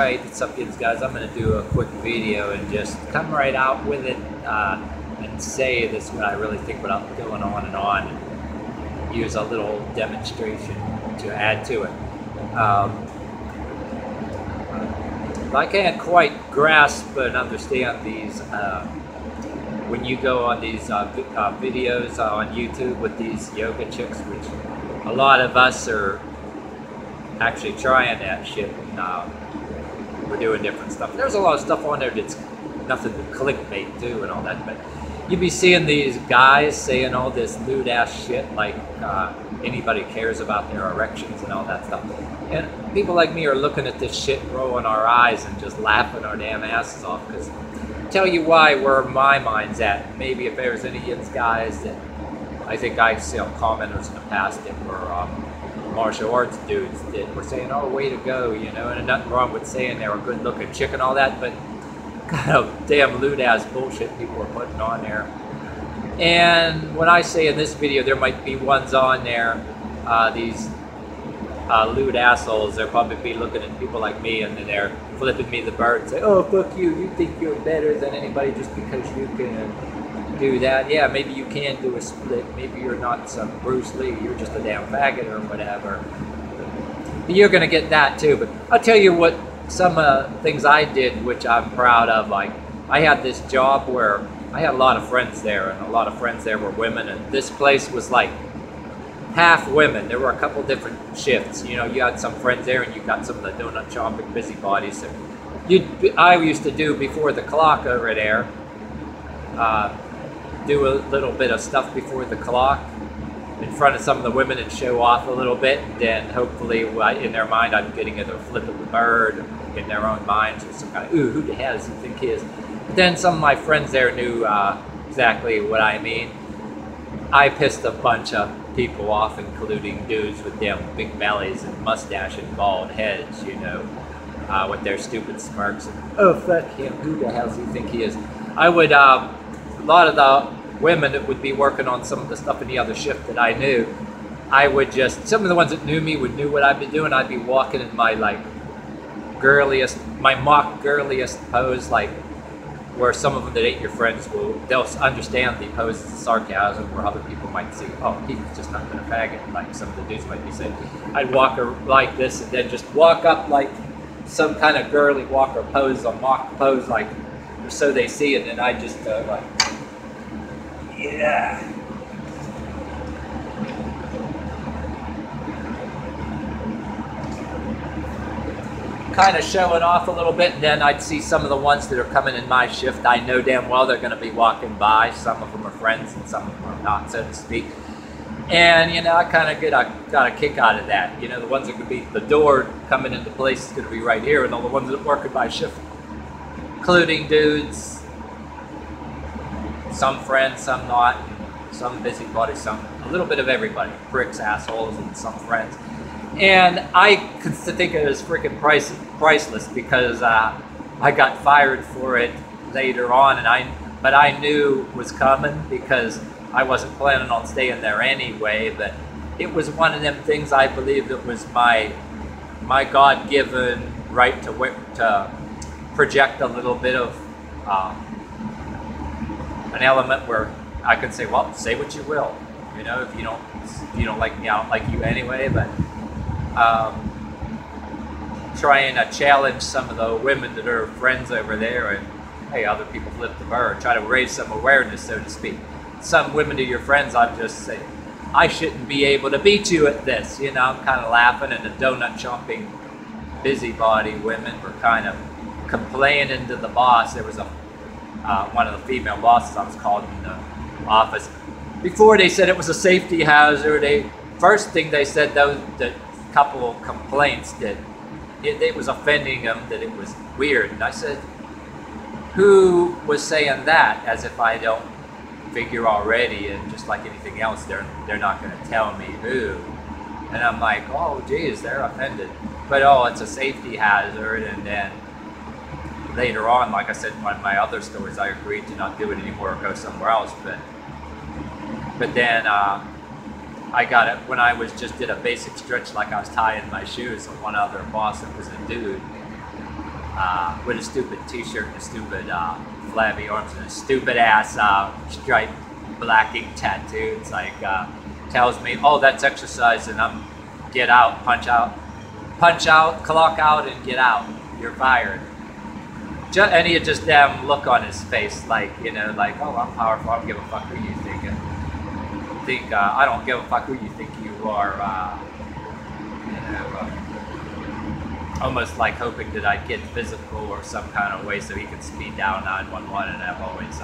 Alright, what's up guys, I'm going to do a quick video and just come right out with it and say this what I really think without going on and on, and use a little demonstration to add to it. I can't quite grasp and understand these when you go on these videos on YouTube with these yoga chicks, which a lot of us are actually trying that shit, and we're doing different stuff. There's a lot of stuff on there that's nothing but clickbait too and all that, but you be seeing these guys saying all this lewd ass shit like anybody cares about their erections and all that stuff. And people like me are looking at this shit, rolling our eyes and just laughing our damn asses off, because tell you why, where my mind's at. Maybe if there's any of these guys that I think I've seen commenters in the past that were martial arts dudes that were saying, oh, way to go, you know, and nothing wrong with saying they were a good looking chick and all that, but kind of damn lewd ass bullshit people are putting on there. And when I say in this video there might be ones on there, these lewd assholes, they'll probably be looking at people like me and then they're flipping me the bird and say, oh, fuck you, you think you're better than anybody just because you can do that. Yeah, maybe you can do a split, maybe you're not some Bruce Lee, you're just a damn faggot or whatever. But you're gonna get that too. But I'll tell you what, some things I did which I'm proud of. Like, I had this job where I had a lot of friends there, and a lot of friends there were women, and this place was like half women. There were a couple different shifts, you know. You had some friends there and you got some of the donut chomping busybodies. So I used to do before the clock over there, do a little bit of stuff before the clock in front of some of the women and show off a little bit. Then hopefully in their mind I'm getting either flip of the bird in their own minds, or some kind of, ooh, who the hell does he think he is? But then some of my friends there knew exactly what I mean. I pissed a bunch of people off, including dudes with damn big bellies and mustache and bald heads, you know, with their stupid smirks and, oh, fuck him, who the hell does he think he is? I would, a lot of the women that would be working on some of the stuff in the other shift that I knew, I would just, some of the ones that knew me would knew what I'd be doing. I'd be walking in my like girliest, my mock girliest pose, like where some of them that ain't your friends they'll understand the pose as sarcasm, where other people might see, oh, he's just not gonna faggot, like some of the dudes might be saying. I'd walk like this and then just walk up like some kind of girly walker pose, a mock pose, like so they see it, and I just like, yeah. Kind of showing off a little bit, and then I'd see some of the ones that are coming in my shift. I know damn well they're going to be walking by. Some of them are friends and some of them are not, so to speak. And, you know, I kind of got a kick out of that. You know, the ones that could be, the door coming into place is going to be right here, and all the ones that work in my shift, including dudes, some friends, some not, some busybodies, some, a little bit of everybody, pricks, assholes, and some friends. And I could think it was freaking priceless, because I got fired for it later on, and but I knew it was coming because I wasn't planning on staying there anyway. But it was one of them things, I believe it was my God-given right to project a little bit of an element where I could say, well, say what you will, you know, if you don't like me, I don't like you anyway. But trying to challenge some of the women that are friends over there, and hey, other people flip the bird, try to raise some awareness, so to speak. Some women to your friends, I'm just saying, I shouldn't be able to beat you at this, you know. I'm kind of laughing, and the donut chomping busybody women were kind of complaining to the boss. There was a one of the female bosses, I was called in the office. Before they said it was a safety hazard, first thing they said, those the couple of complaints that it was offending them, that it was weird. And I said, who was saying that? As if I don't figure already, and just like anything else, they're not going to tell me who. And I'm like, oh geez, they're offended. But oh, it's a safety hazard. And then later on, like I said in one of my other stories, I agreed to not do it anymore or go somewhere else. But then I got it when I was just did a basic stretch, like I was tying my shoes, and one other boss that was a dude with a stupid t-shirt and a stupid flabby arms and a stupid ass striped black ink tattoo. It's like, tells me, oh, that's exercise, and I'm get out, punch out, clock out, and get out. You're fired. And he had just damn look on his face, like, you know, like, oh, I'm powerful. I don't give a fuck who you think. I don't give a fuck who you think you are. You know, almost like hoping that I'd get physical or some kind of way so he could speed down 911, and I've always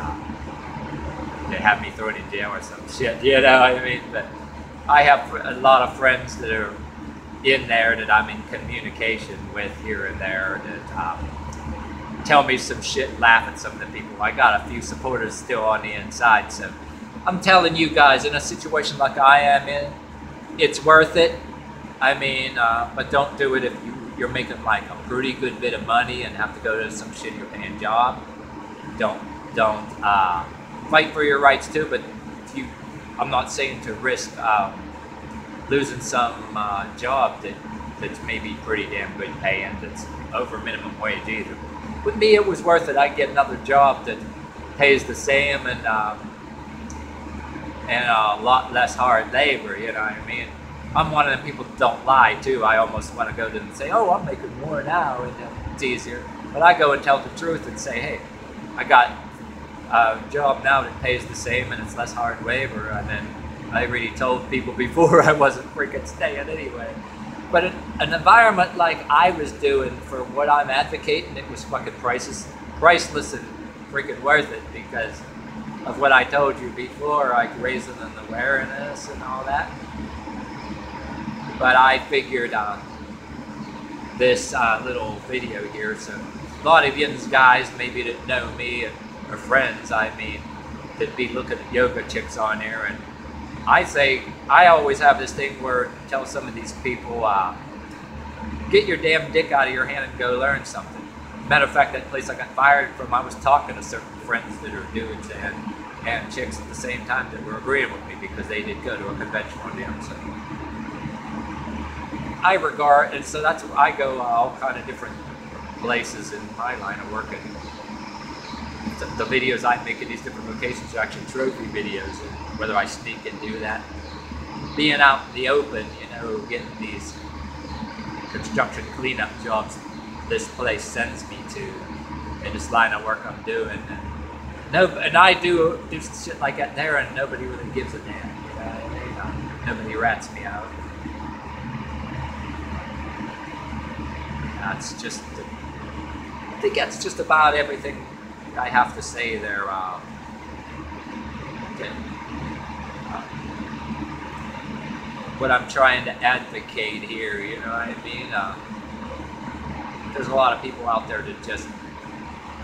they have me thrown in jail or some shit. You know what I mean? But I have a lot of friends that are in there that I'm in communication with here and there that tell me some shit, laugh at some of the people. I got a few supporters still on the inside, so I'm telling you guys, in a situation like I am in, it's worth it. I mean, but don't do it if you're making like a pretty good bit of money and have to go to some shittier paying job. Don't fight for your rights too, but if I'm not saying to risk losing some job that's maybe pretty damn good paying, that's over minimum wage either. With me, it was worth it. I get another job that pays the same and a lot less hard labor. You know what I mean? I'm one of them people that don't lie too. I almost want to go to them and say, "Oh, I'm making more now," and it's easier. But I go and tell the truth and say, "Hey, I got a job now that pays the same and it's less hard labor." And then I already told people before I wasn't freaking staying anyway. But an environment like I was doing for what I'm advocating, it was fucking priceless and freaking worth it because of what I told you before, like raising an awareness and all that. But I figured this little video here, so a lot of you guys maybe that know me or friends, I mean, that be looking at yoga chicks on there, and I always have this thing where I tell some of these people, get your damn dick out of your hand and go learn something. Matter of fact, that place I got fired from, I was talking to certain friends that are dudes and chicks at the same time that were agreeing with me because they did go to a convention on them. So I regard, and so that's where I go all kind of different places in my line of work. And the videos I make in these different locations are actually trophy videos, and whether I sneak and do that, being out in the open, you know, getting these construction cleanup jobs this place sends me to in this line of work I'm doing, and I do shit like that there, and nobody really gives a damn. You know what I mean? Nobody rats me out. That's just, I think that's just about everything I have to say there. What I'm trying to advocate here, you know what I mean? There's a lot of people out there that just,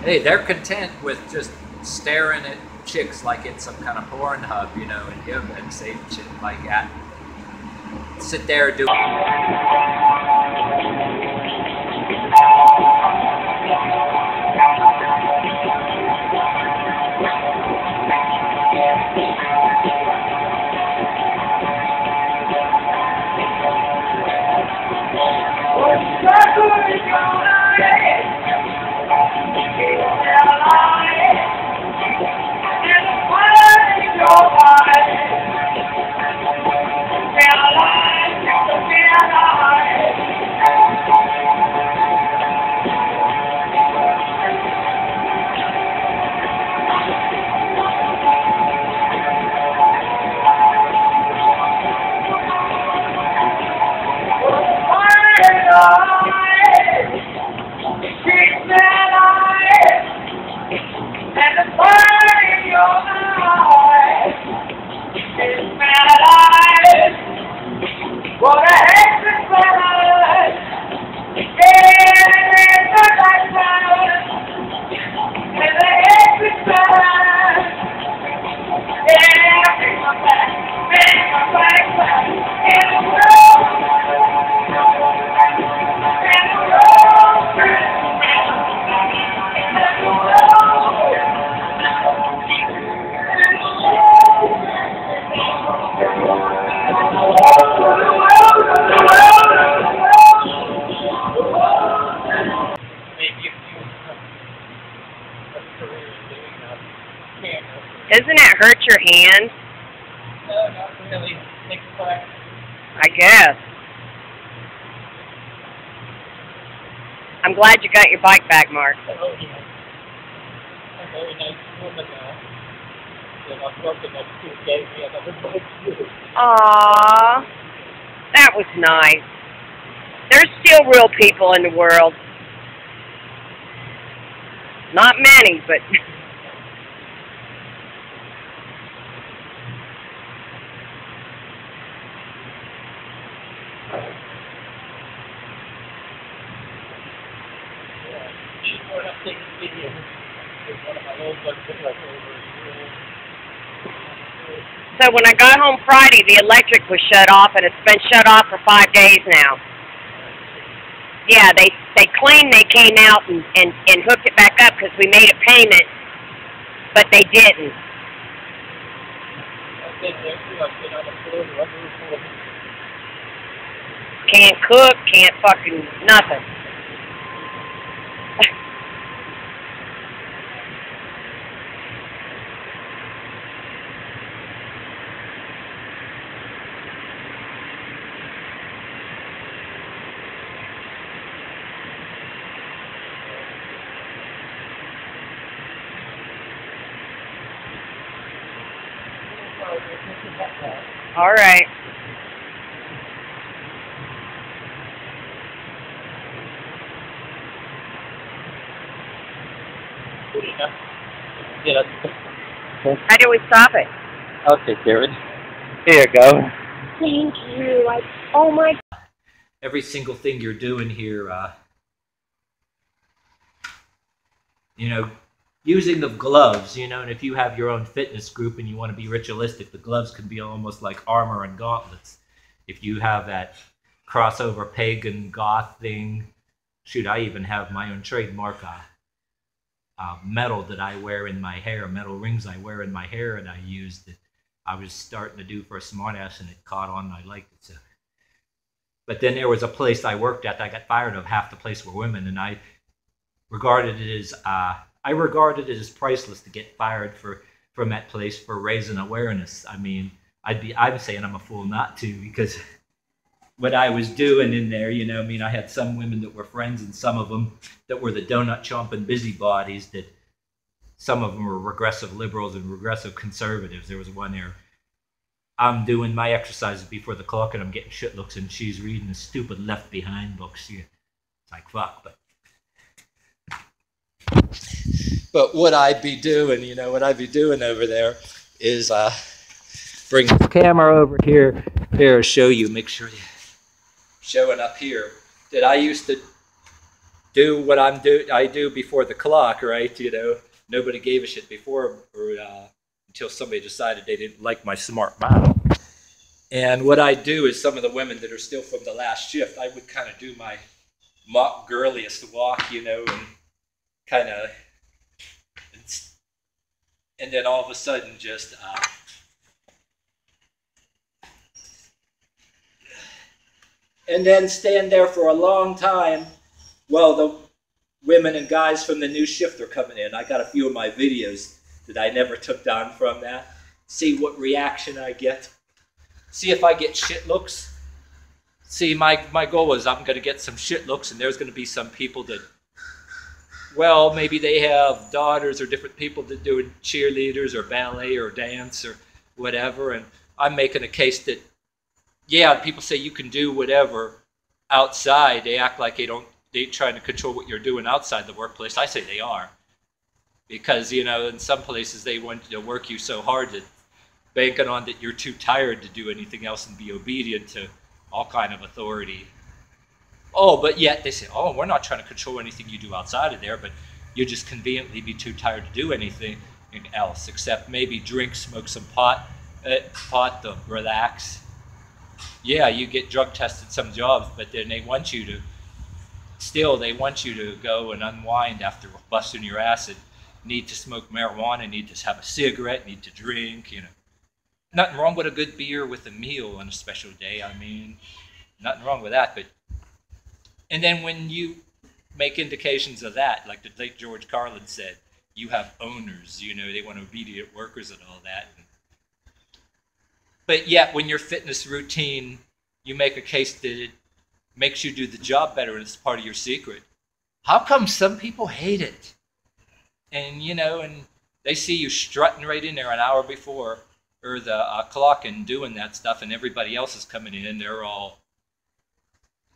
hey, they're content with just staring at chicks like it's some kind of porn hub, you know, and yoga and say shit like that. Sit there and do hurt your hand? No, not really. Makes fun. I guess. I'm glad you got your bike back, Mark. Oh, yeah. A very nice woman now. And I'm working next Tuesday. We have another bike too. Aww. That was nice. There's still real people in the world. Not many, but... So when I got home Friday, the electric was shut off, and it's been shut off for 5 days now. Yeah, they claimed they came out and hooked it back up because we made a payment, but they didn't. Can't cook, can't fucking nothing. All right. Yeah. How do we stop it? I'll take care of it. Here you go. Thank you. Oh my. Every single thing you're doing here, you know, using the gloves, you know, and if you have your own fitness group and you want to be ritualistic, the gloves can be almost like armor and gauntlets. If you have that crossover pagan goth thing, shoot, I even have my own trademark metal that I wear in my hair, metal rings I wear in my hair, and I used it. I was starting to do for a smartass, and it caught on, and I liked it. So. But then there was a place I worked at that I got fired of. Half the place were women, and I regarded it as priceless to get fired from that place for raising awareness. I mean, I'm saying I'm a fool not to, because what I was doing in there, you know, I mean, I had some women that were friends and some of them that were the donut chomping busybodies, that some of them were regressive liberals and regressive conservatives. There was one there. I'm doing my exercises before the clock and I'm getting shit looks, and she's reading the stupid Left Behind books. Yeah. It's like, fuck, But what I'd be doing, you know, what I'd be doing over there is bring the camera over here, show you, make sure you're showing up here, that I used to do what I do before the clock, right? You know, nobody gave a shit before, until somebody decided they didn't like my smart mouth. And what I do is, some of the women that are still from the last shift, I would kind of do my mock girliest walk, you know, and kind of, and then all of a sudden just and then stand there for a long time while the women and guys from the new shift are coming in. I got a few of my videos that I never took down from that. See what reaction I get. See if I get shit looks. See, my goal is I'm going to get some shit looks, and there's going to be some people that, well, maybe they have daughters or different people that do cheerleaders or ballet or dance or whatever, and I'm making a case that, yeah, people say you can do whatever outside. They act like they're trying to control what you're doing outside the workplace. I say they are. Because, you know, in some places they want to work you so hard that banking on that you're too tired to do anything else and be obedient to all kind of authority. Oh, but yet they say, oh, we're not trying to control anything you do outside of there, but you just conveniently be too tired to do anything else except maybe drink, smoke some pot to relax. Yeah, you get drug tested some jobs, but then they want you to go and unwind after busting your ass, and need to smoke marijuana, need to have a cigarette, need to drink, you know. Nothing wrong with a good beer with a meal on a special day. I mean, nothing wrong with that. But and then when you make indications of that, like the late George Carlin said, you have owners, you know, they want obedient workers and all that. But yet, when your fitness routine, you make a case that it makes you do the job better and it's part of your secret. How come some people hate it? And, you know, and they see you strutting right in there an hour before or the clock and doing that stuff, and everybody else is coming in and they're all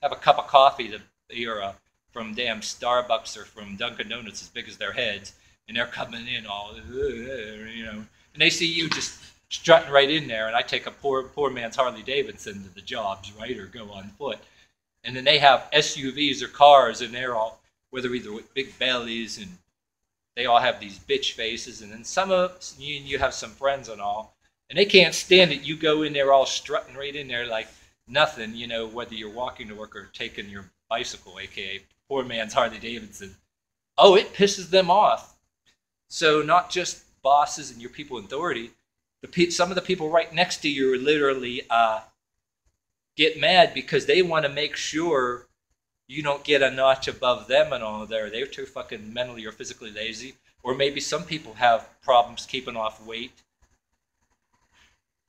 have a cup of coffee from damn Starbucks or from Dunkin' Donuts as big as their heads, and they're coming in all, you know, and they see you just strutting right in there, and I take a poor man's Harley Davidson to the jobs, right, or go on foot. And then they have SUVs or cars, and they're all, whether either with big bellies, and they all have these bitch faces, and then some of you have some friends and all, and they can't stand it. You go in there all strutting right in there like nothing, you know, whether you're walking to work or taking your bicycle, aka poor man's Harley Davidson. Oh, it pisses them off. So not just bosses and your people in authority, some of the people right next to you are literally get mad because they want to make sure you don't get a notch above them and all there. They're too fucking mentally or physically lazy. Or maybe some people have problems keeping off weight.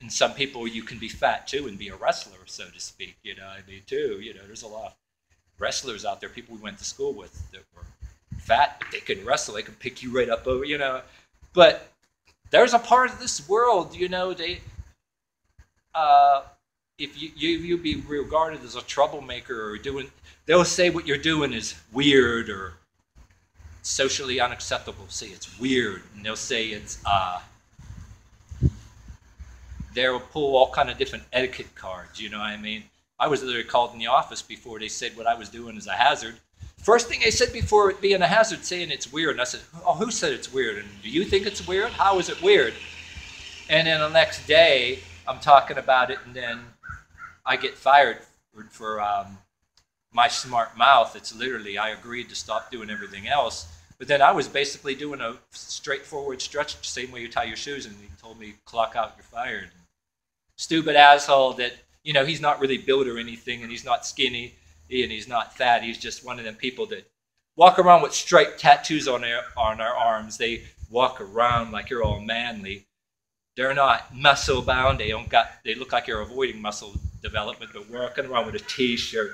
And some people, you can be fat too and be a wrestler, so to speak. You know, I mean, too. You know, there's a lot of wrestlers out there, people we went to school with that were fat, but they can wrestle. They can pick you right up over, you know. But there's a part of this world, you know, if you be regarded as a troublemaker or they'll say what you're doing is weird or socially unacceptable. Say it's weird, and they'll say it's they'll pull all kind of different etiquette cards. You know what I mean? I was literally called in the office before they said what I was doing is a hazard. First thing they said before it being a hazard, saying it's weird. And I said, oh, who said it's weird? And do you think it's weird? How is it weird? And then the next day, I'm talking about it, and then I get fired for my smart mouth. It's literally, I agreed to stop doing everything else. But then I was basically doing a straightforward stretch, the same way you tie your shoes, and he told me, clock out, you're fired. Stupid asshole that, you know, he's not really built or anything, and he's not skinny, and he's not fat. He's just one of them people that walk around with striped tattoos on their arms. They walk around like you're all manly. They're not muscle bound. They look like you're avoiding muscle development, but walking around with a t-shirt,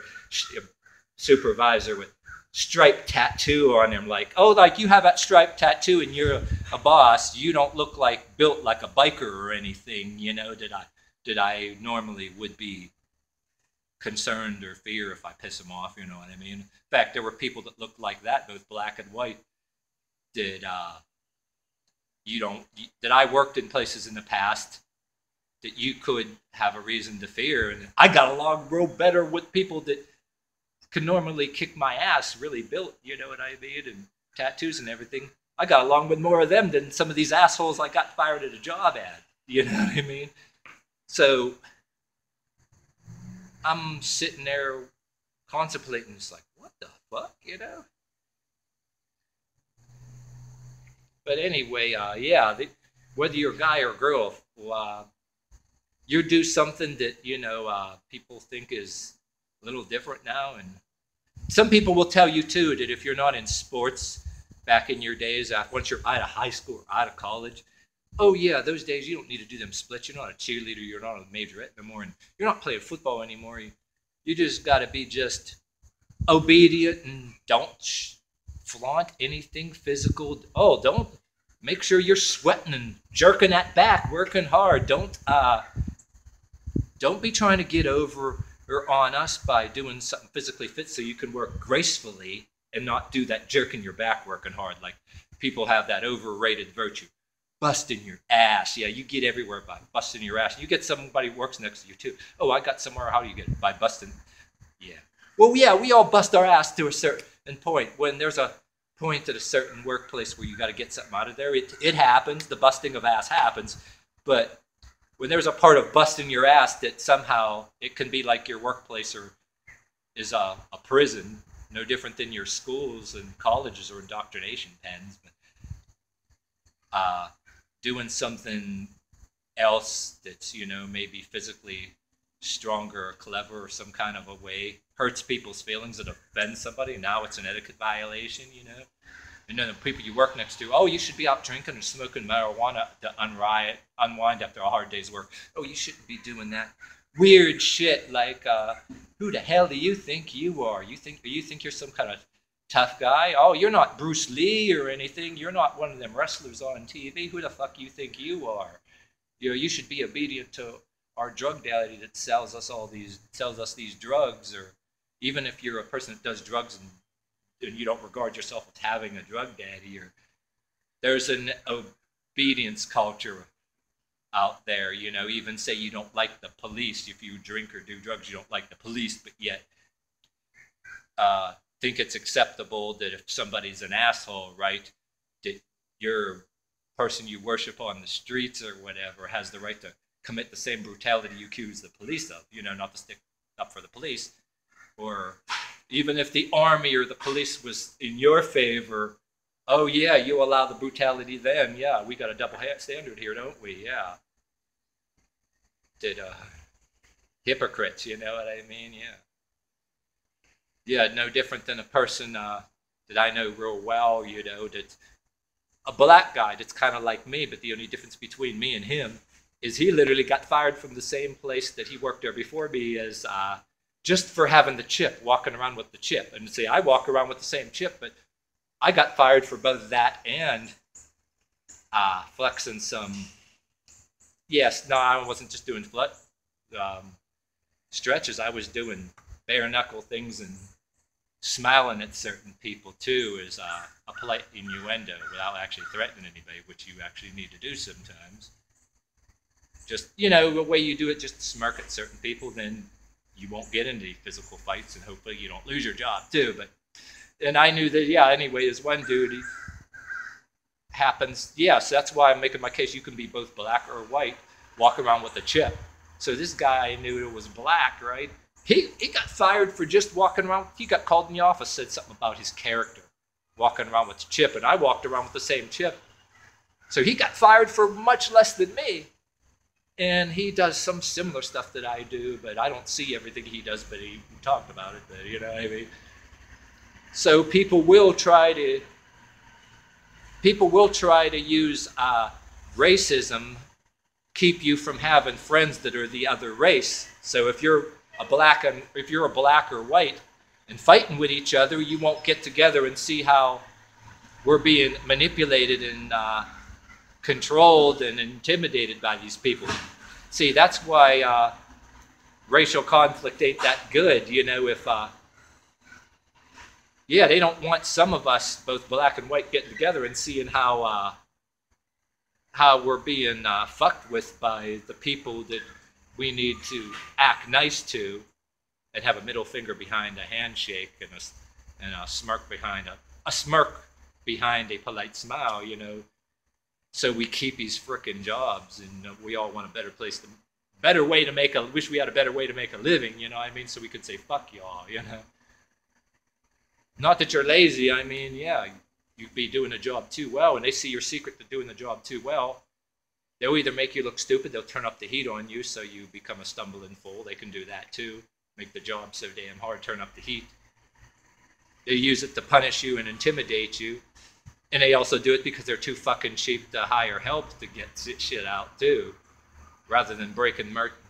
supervisor with striped tattoo on him, like, oh, like you have that striped tattoo and you're a boss. You don't look like built like a biker or anything, you know, that I normally would be concerned or fear if I piss him off, you know what I mean? In fact, there were people that looked like that, both black and white, that I worked in places in the past that you could have a reason to fear. And I got along real better with people that could normally kick my ass, really built, you know what I mean, and tattoos and everything. I got along with more of them than some of these assholes I got fired at a job at, you know what I mean? So I'm sitting there contemplating, it's like, what the fuck, you know? But anyway, yeah, whether you're a guy or a girl, you do something that, you know, people think is a little different now. And some people will tell you, too, that if you're not in sports back in your days, once you're out of high school or out of college, oh, yeah, those days you don't need to do them splits. You're not a cheerleader. You're not a majorette no more. And you're not playing football anymore. You just got to be just obedient and don't flaunt anything physical. Oh, don't make sure you're sweating and jerking that back, working hard. Don't be trying to get over or on us by doing something physically fit so you can work gracefully and not do that jerking your back, working hard. Like people have that overrated virtue. Busting your ass. Yeah, you get everywhere by busting your ass. You get somebody who works next to you too. Oh, I got somewhere. How do you get it? By busting. Yeah. Well, yeah, we all bust our ass to a certain point. When there's a point at a certain workplace where you got to get something out of there, it happens. The busting of ass happens. But when there's a part of busting your ass that somehow it can be like your workplace or is a prison, no different than your schools and colleges or indoctrination pens. But doing something else that's, you know, maybe physically stronger or clever or some kind of a way hurts people's feelings and offends somebody. Now it's an etiquette violation, you know. And then the people you work next to, oh, you should be out drinking and smoking marijuana to unwind after a hard day's work. Oh, you shouldn't be doing that weird shit like, who the hell do you think you are? You think you're some kind of tough guy? Oh, you're not Bruce Lee or anything. You're not one of them wrestlers on TV. Who the fuck you think you are? You should be obedient to our drug daddy that sells us these drugs. Or even if you're a person that does drugs and you don't regard yourself as having a drug daddy, or there's an obedience culture out there, even say you don't like the police. If you drink or do drugs, you don't like the police, but yet think it's acceptable that if somebody's an asshole, right, that your person you worship on the streets or whatever has the right to commit the same brutality you accuse the police of, not to stick up for the police. Or even if the army or the police was in your favor, oh yeah, you allow the brutality then. Yeah, we got a double standard here, don't we? Yeah. Hypocrites, you know what I mean? Yeah. Yeah, no different than a person that I know real well, that's a black guy that's kind of like me, but the only difference between me and him is he literally got fired from the same place that he worked there before me as just for having the chip, walking around with the chip. And say, I walk around with the same chip, but I got fired for both that and flexing some. Yes, no, I wasn't just doing stretches. I was doing bare knuckle things and smiling at certain people too, as a polite innuendo without actually threatening anybody, which you actually need to do sometimes. Just, the way you do it, just smirk at certain people, then you won't get into physical fights, and hopefully you don't lose your job too. And I knew that, yeah, anyway, as one dude, he happens, yes, that's why I'm making my case. You can be both black or white, walk around with a chip. So this guy I knew it was black, right? He got fired for just walking around. He got called in the office, said something about his character, walking around with a chip, and I walked around with the same chip. So he got fired for much less than me. And he does some similar stuff that I do, but I don't see everything he does, but he talked about it, but you know what I mean? So people will try to use racism, keep you from having friends that are the other race. So if you're a black or white and fighting with each other, you won't get together and see how we're being manipulated and controlled and intimidated by these people. See, that's why racial conflict ain't that good, if they don't want some of us, both black and white, getting together and seeing how we're being fucked with by the people that we need to act nice to and have a middle finger behind a handshake and a smirk behind a polite smile, So we keep these frickin' jobs, and we all want a wish we had a better way to make a living, so we could say, fuck y'all, Not that you're lazy, you'd be doing the job too well, and they see your secret to doing the job too well. They'll either make you look stupid, they'll turn up the heat on you so you become a stumbling fool. They can do that too. Make the job so damn hard, turn up the heat. They use it to punish you and intimidate you. And they also do it because they're too fucking cheap to hire help to get shit out too. Rather than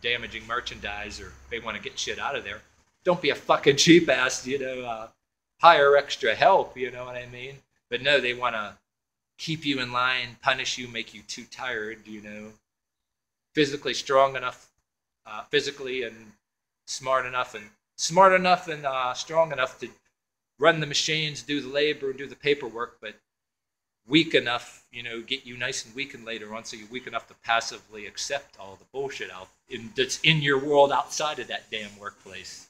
damaging merchandise, or they want to get shit out of there. Don't be a fucking cheap ass, hire extra help, you know what I mean? But no, they want to keep you in line, punish you, make you too tired, physically strong enough, physically and smart enough and strong enough to run the machines, do the labor, and do the paperwork, but weak enough, get you nice and weakened later on, so you're weak enough to passively accept all the bullshit that's in your world outside of that damn workplace.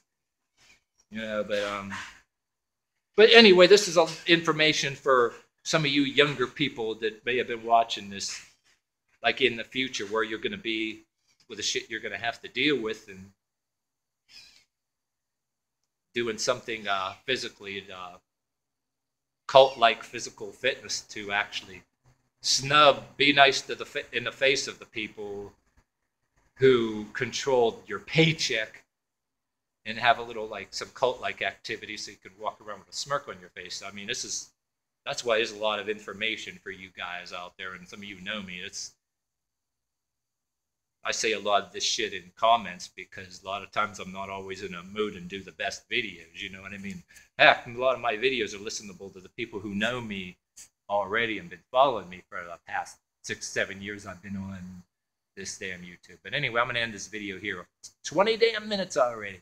But anyway, this is information for some of you younger people that may have been watching this, like in the future, where you're going to be with the shit you're going to have to deal with, and doing something physically, cult-like physical fitness to actually be nice to in the face of the people who controlled your paycheck, and have a little some cult-like activity so you could walk around with a smirk on your face. This is That's why there's a lot of information for you guys out there, and some of you know me. I say a lot of this shit in comments because a lot of times I'm not always in a mood and do the best videos. You know what I mean? Heck, a lot of my videos are listenable to the people who know me already and been following me for the past 6-7 years I've been on this damn YouTube. But anyway, I'm gonna end this video here. It's 20 damn minutes already.